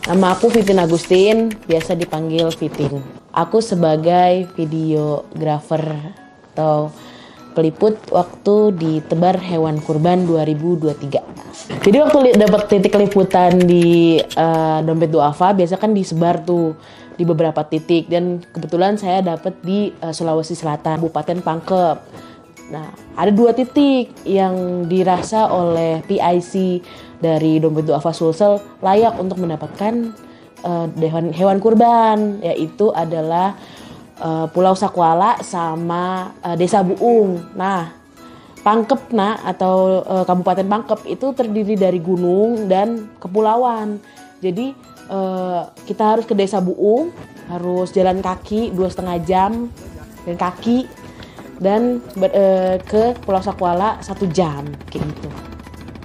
Nama aku Vitin Agustin, biasa dipanggil Vitin. Aku sebagai videografer atau peliput waktu di Tebar Hewan Kurban 2023. Jadi waktu dapat titik liputan di Dompet Duafa, biasa kan disebar tuh di beberapa titik, dan kebetulan saya dapat di Sulawesi Selatan, Kabupaten Pangkep. Nah, ada 2 titik yang dirasa oleh PIC dari Dompet Duafa Sulsel layak untuk mendapatkan hewan kurban, yaitu adalah Pulau Sakuala sama Desa Buung. Nah, Pangkep atau Kabupaten Pangkep itu terdiri dari gunung dan kepulauan. Jadi kita harus ke Desa Buung, harus jalan kaki 2,5 jam dan kaki, dan ke Pulau Sakuala 1 jam gitu.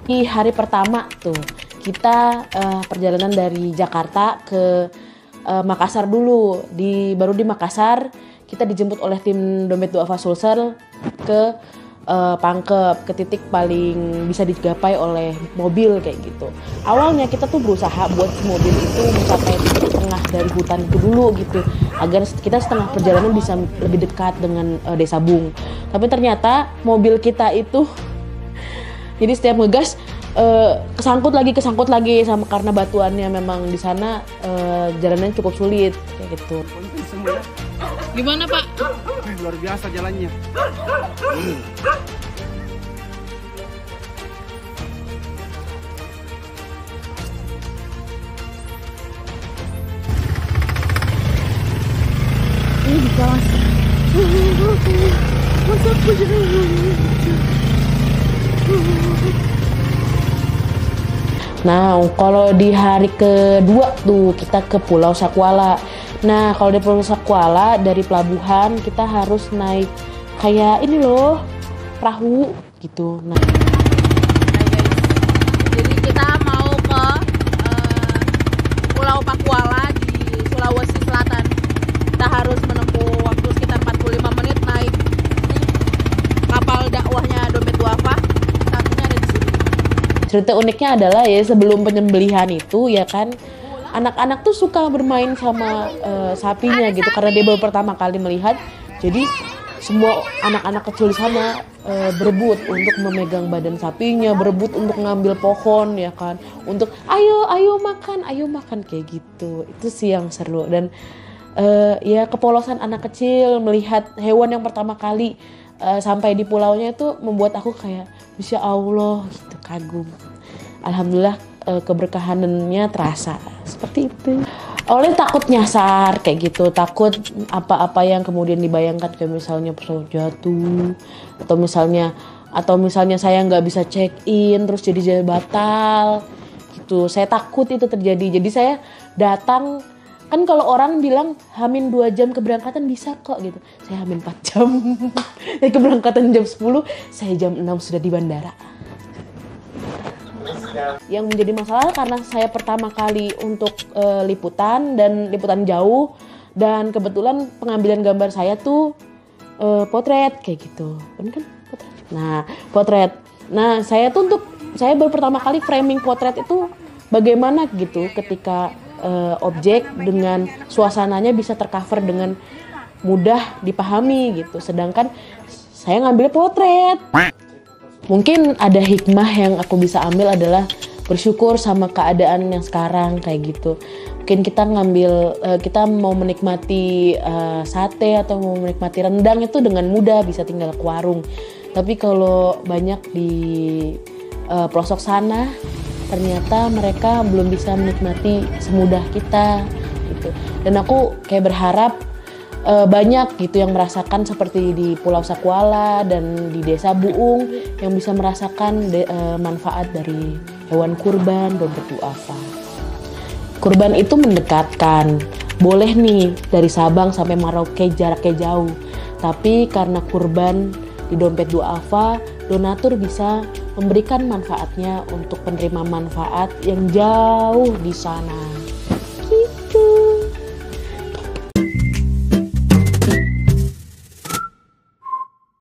Di hari pertama tuh kita perjalanan dari Jakarta ke Makassar dulu. Baru di Makassar kita dijemput oleh tim Dompet Duafa Sulsel ke Pangkep, ke titik paling bisa digapai oleh mobil kayak gitu. Awalnya kita tuh berusaha buat mobil itu mencapai titik tengah dari hutan itu dulu gitu, agar kita setengah perjalanan bisa lebih dekat dengan Desa Buung. Tapi ternyata mobil kita itu jadi setiap ngegas kesangkut lagi sama, karena batuannya memang di sana jalannya cukup sulit kayak gitu. Gimana Pak? Luar biasa jalannya. Ini di kawasan. Nah, kalau di hari kedua tuh kita ke Pulau Sakuala. Nah, kalau di Pulau Sakuala dari pelabuhan kita harus naik kayak ini loh, perahu gitu. Nah, Jadi kita mau ke Pulau Pakuala di Sulawesi Selatan. Kita harus menempuh waktu sekitar 45 menit naik kapal dakwahnya Dompet Duafa. Satunya ada di sini. cerita uniknya adalah ya sebelum penyembelihan itu ya kan, anak-anak tuh suka bermain sama sapinya gitu, karena dia baru pertama kali melihat. Jadi semua anak-anak kecil di sana berebut untuk memegang badan sapinya, berebut untuk ngambil pohon ya kan, untuk ayo makan kayak gitu. Itu sih yang seru, dan ya kepolosan anak kecil melihat hewan yang pertama kali sampai di pulaunya itu membuat aku kayak Masya Allah gitu, kagum. Alhamdulillah keberkahannya terasa seperti itu. Awalnya takut nyasar kayak gitu, takut apa-apa yang kemudian dibayangkan, kayak misalnya pesawat jatuh, atau misalnya saya nggak bisa check in terus jadi batal gitu. Saya takut itu terjadi. Jadi saya datang, kan kalau orang bilang hamin 2 jam keberangkatan bisa kok gitu, saya hamin 4 jam. Dari keberangkatan jam 10, saya jam 6 sudah di bandara. Yang menjadi masalah karena saya pertama kali untuk liputan jauh, dan kebetulan pengambilan gambar saya tuh potret kayak gitu, kan potret. Nah, potret. Nah, saya baru pertama kali framing potret itu bagaimana gitu, ketika objek dengan suasananya bisa tercover dengan mudah dipahami gitu, sedangkan saya ngambil potret. Mungkin ada hikmah yang aku bisa ambil adalah bersyukur sama keadaan yang sekarang kayak gitu. Mungkin kita mau menikmati sate atau mau menikmati rendang itu dengan mudah bisa tinggal ke warung. Tapi kalau banyak di pelosok sana, ternyata mereka belum bisa menikmati semudah kita gitu. Dan aku kayak berharap banyak gitu yang merasakan seperti di Pulau Sakuala dan di Desa Buung yang bisa merasakan manfaat dari hewan kurban Dompet Duafa. Kurban itu mendekatkan, boleh nih dari Sabang sampai Merauke jaraknya jauh, tapi karena kurban di Dompet Duafa, donatur bisa memberikan manfaatnya untuk penerima manfaat yang jauh di sana.